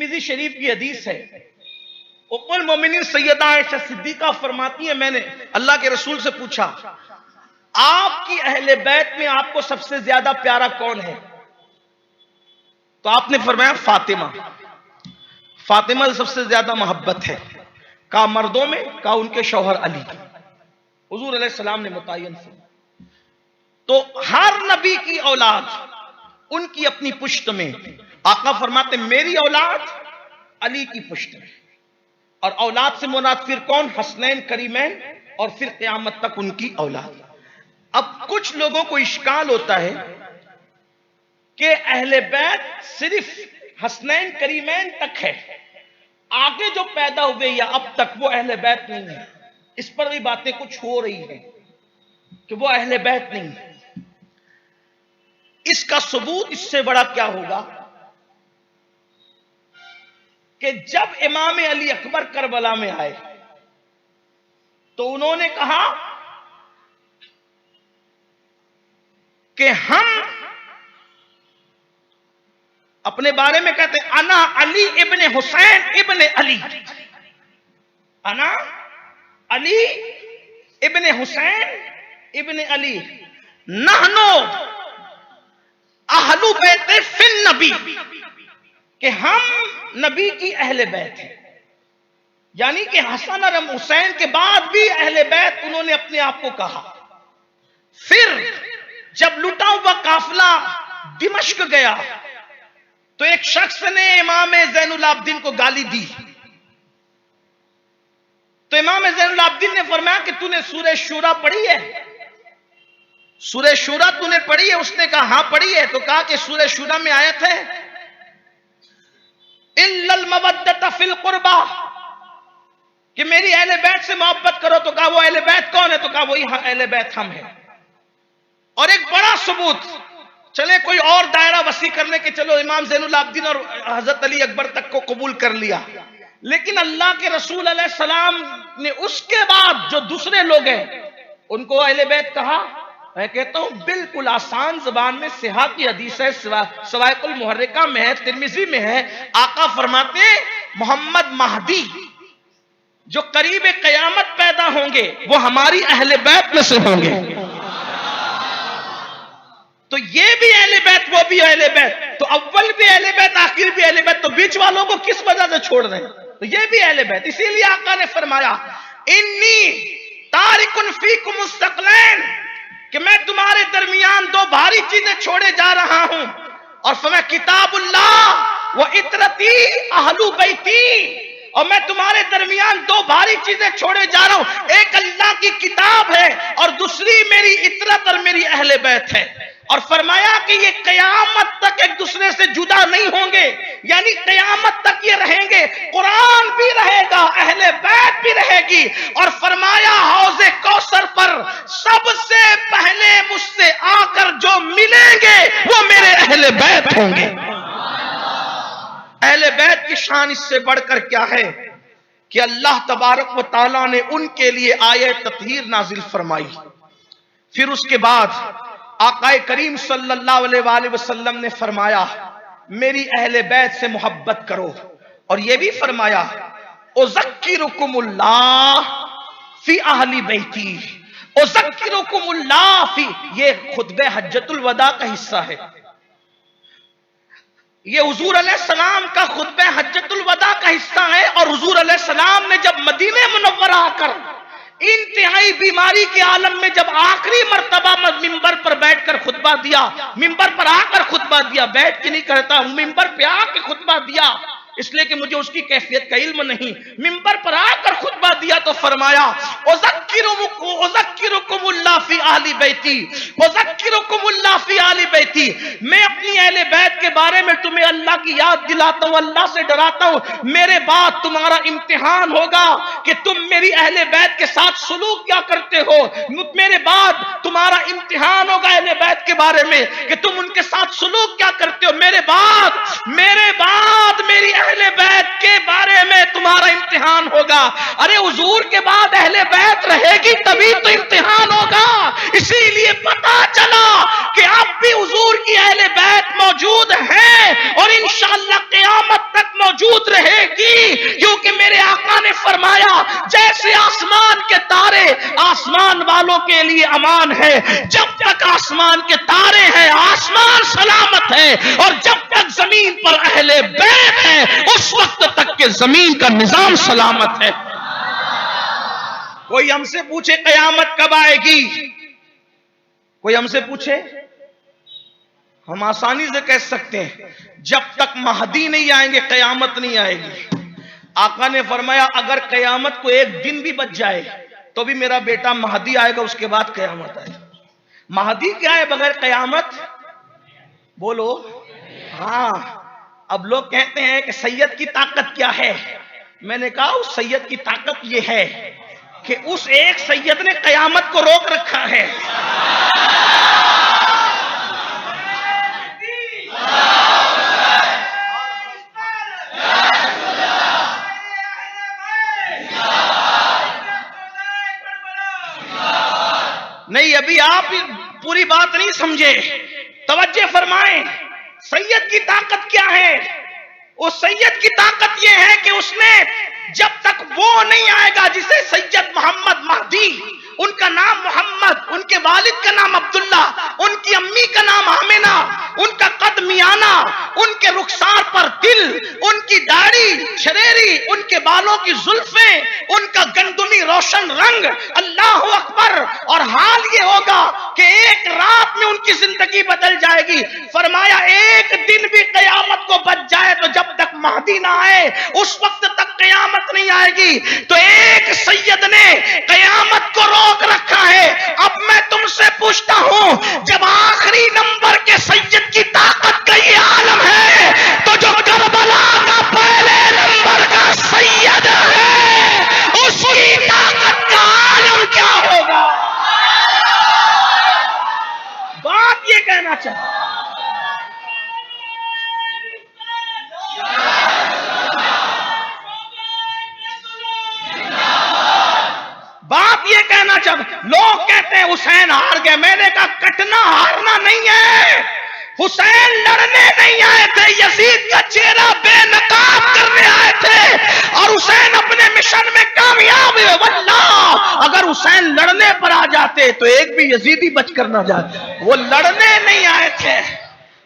तिर्मिज़ी शरीफ की हदीस है। उम्मुल मोमिनीन सैयदा आयशा सिद्दीका फरमाती है, मैंने अल्लाह के रसूल से पूछा, आपकी अहले बैत में आपको सबसे ज्यादा प्यारा कौन है? तो आपने फरमाया फातिमा। फातिमा सबसे ज्यादा मोहब्बत है। कहा मर्दों में? कहा उनके शौहर अली। हुजूर अलैहिस्सलाम ने मुतय्यन से। तो हर नबी की औलाद उनकी अपनी पुश्त में, आका फरमाते मेरी औलाद अली की पुश्त में। और औलाद से मुराद फिर कौन? हसनैन करीमैन, और फिर क़यामत तक उनकी औलाद। अब कुछ लोगों को इश्काल होता है कि अहले बैत सिर्फ हसनैन करीमैन तक है, आगे जो पैदा हुए या अब तक वो अहले बैत नहीं है। इस पर भी बातें कुछ हो रही हैं कि वो अहले बैत नहीं है। इसका सबूत इससे बड़ा क्या होगा कि जब इमाम अली अकबर करबला में आए तो उन्होंने कहा कि हम अपने बारे में कहते हैं अना अली इब्ने हुसैन इब्ने अली, अना अली इब्ने हुसैन इब्ने अली, नहनो अहलु बैत फिन नबी, कि हम नबी की अहले बैत हैं। यानी कि हसन और हुसैन के बाद भी अहले बैत उन्होंने अपने आप को कहा। फिर जब लुटा हुआ काफिला दिमश्क गया तो एक शख्स ने इमाम ज़ैनुल आबिदीन को गाली दी। तो इमाम ज़ैनुल आबिदीन ने फरमाया कि तूने सूरह शूरा पढ़ी है? सूरह शूरा तूने पढ़ी है? उसने कहा हां पढ़ी है। तो कहा कि सूरह शूरा में आयत है इल्लल मवद्दत फिल कुर्बा, कि मेरी अहले बैत से मोहब्बत करो। तो कहा वो अहले बैत कौन है? तो कहा वही अहले बैत हम हैं। और एक बड़ा सबूत, चले कोई और दायरा वसी करने के, चलो इमाम ज़ैनुल आबिदीन और हजरत अली अकबर तक को कबूल कर लिया, लेकिन अल्लाह के रसूल अलैहिस्सलाम ने उसके बाद जो दूसरे लोग हैं उनको अहले बैत कहा। मैं कहता हूं बिल्कुल आसान जबान में सिहा की हदीस है, सवाइकुल मुहर्रिका में है, तिर्मिज़ी में है। आका फरमाते हैं मोहम्मद महदी जो करीब क़यामत पैदा होंगे वो हमारी अहले बैत में से होंगे। तो ये भी अहले बैत, वो भी अहले बैत, तो अव्वल भी अहले बैत, आखिर भी अहले बैत, तो बीच वालों को किस वजह से छोड़ रहे हैं? तो ये भी अहले बैत। इसीलिए आका ने फरमाया इन्नी तारिकुन फीकुम मुस्तक़लैन, कि मैं तुम्हारे दरमियान दो भारी चीजें छोड़े जा रहा हूं। और फरमाया किताबुल्लाह व इतरती अहलु बैती, और मैं तुम्हारे दरमियान दो भारी चीजें छोड़े जा रहा हूं, एक अल्लाह की किताब है और दूसरी मेरी इतरत और मेरी अहले बैत है। और फरमाया कि ये कयामत तक एक दूसरे से जुदा नहीं होंगे, यानी कयामत तक ये रहेंगे। कुरान भी रहेगा, अहले बैत भी रहेगी। और फरमाया हौज़े कौसर पर सबसे पहले मुझसे आकर जो मिलेंगे वो मेरे अहले बैत होंगे। अहले बैत की शान इससे बढ़कर क्या है कि अल्लाह तबारक व तआला ने उनके लिए आयत तत्हीर नाजिल फरमाई। फिर उसके बाद आकाए करीम सल्लल्लाहु अलैहि वसल्लम ने फरमाया मेरी अहले बैत से मोहब्बत करो। और यह भी फरमाया उज़क्किरुकुमुल्लाह फी अहली बैती, उज़क्किरुकुमुल्लाह फी, ये खुतबे हज्जतुल वदा का हिस्सा है। ये हुजूर अलैहिस्सलाम का खुतबे हज्जतुल वदा का हिस्सा है। और हुजूर अलैहिस्सलाम ने जब मदीने मुनव्वरा आकर इंतहाई बीमारी के आलम में जब आखिरी मर्तबा मिंबर पर बैठकर खुतबा दिया, मिंबर पर आकर खुतबा दिया, बैठ के नहीं कहता हूं, मिंबर पे आकर खुतबा दिया, इसलिए कि मुझे उसकी कैफियत का इल्म नहीं, मिंबर पर आकर खुतबा दिया तो फरमाया उज़क्किरुकुमुल्लाह फी अहली बैती, उज़क्किरुकुमुल्लाह फी अहली बैती, मैं अपनी अहले बैत के बारे में तुम्हें अल्लाह की याद दिलाता हूं, अल्लाह से डराता हूं। मेरे बाद तुम्हारा इम्तिहान होगा कि तुम मेरी अहले बैत के साथ सुलूक क्या करते हो। मेरे बाद तुम्हारा इम्तिहान होगा अहले बैत के बारे में कि तुम उनके साथ सुलूक क्या करते हो। मेरे बाद मेरी अहले बैत के बारे में तुम्हारा इम्तिहान होगा। अरे हुजूर के बाद अहले बैत रहेगी तभी तो इम्तिहान होगा। इसीलिए पता चला कि अब भी हुजूर की अहले बैत मौजूद है और इंशाअल्लाह क़यामत तक मौजूद मौजूद रहेगी, क्योंकि मेरे आका ने फरमाया जैसे आसमान के तारे आसमान वालों के लिए अमान है, जब तक आसमान के तारे हैं आसमान सलामत है, और जब तक जमीन पर अहले बैत है उस वक्त तक के जमीन का निजाम सलामत है। कोई हमसे पूछे कयामत कब आएगी, कोई हमसे पूछे, हम आसानी से कह सकते हैं जब तक महदी नहीं आएंगे कयामत नहीं आएगी। आका ने फरमाया अगर कयामत को एक दिन भी बच जाए तो भी मेरा बेटा महदी आएगा, उसके बाद कयामत आएगी। महदी क्या है बगैर कयामत, बोलो। हाँ, अब लोग कहते हैं कि सैयद की ताकत क्या है, मैंने कहा उस सैयद की ताकत यह है कि उस एक सैयद ने कयामत को रोक रखा है। नहीं, अभी आप पूरी बात नहीं समझे, तवज्जो फरमाएं। सैयद की ताकत क्या है? उस सैयद की ताकत यह है कि उसने जब तक वो नहीं आएगा जिसे सैयद मोहम्मद महदी, उनका नाम मोहम्मद, उनके वालिद का नाम अब्दुल्ला, उनकी अम्मी का नाम आमिना, उनका कद मियाना, उनके रुखसार पर तिल, उनकी दाढ़ी शरेरी, उनके बालों की जुल्फें, उनका गंदुमी रोशन रंग, अल्लाह अकबर। और हाल ये होगा कि एक रात में उनकी जिंदगी बदल जाएगी। फरमाया एक दिन भी कयामत को बच जाए तो जब तक महदी ना आए उस वक्त तक कयामत नहीं आएगी। तो एक सैयद ने कयामत को रोक रखा है। अब मैं तुमसे पूछता हूं, जब आखिरी नंबर के सैयद की ताकत का ये आलम है तो जो करबला का पहले नंबर का सैयद है उसकी ताकत का आलम क्या होगा? बात ये कहना चाहता, बात ये कहना चाहता। लोग कहते हैं हुसैन हार गए, मैंने कहा कटना हारना नहीं है, हुसैन लड़ने नहीं आए थे, यजीद का चेहरा बेनकाब करने आए थे और हुसैन अपने मिशन में कामयाब हुए। वल्लाह अगर हुसैन लड़ने पर आ जाते तो एक भी यजीदी बचकर ना जाते। वो लड़ने नहीं आए थे,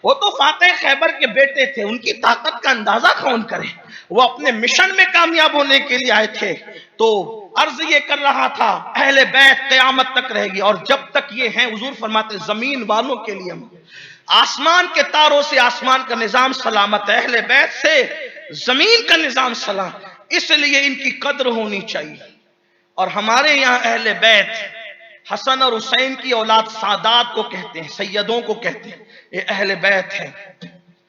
वो तो फातेह खैबर के बेटे थे, उनकी ताकत का अंदाजा कौन करे। वो अपने मिशन में कामयाब होने के लिए आए थे। तो अर्ज ये कर रहा था अहले बैत क़यामत तक रहेगी, और जब तक ये हैं हुजूर फरमाते जमीन वालों के लिए आसमान के तारों से आसमान का निजाम सलामत है, अहले बैत से जमीन का निजाम सलाम, इसलिए इनकी कद्र होनी चाहिए। और हमारे यहाँ अहले बैत हसन और हुसैन की औलाद सादात को कहते हैं, सैयदों को कहते हैं, ये अहले बैत है।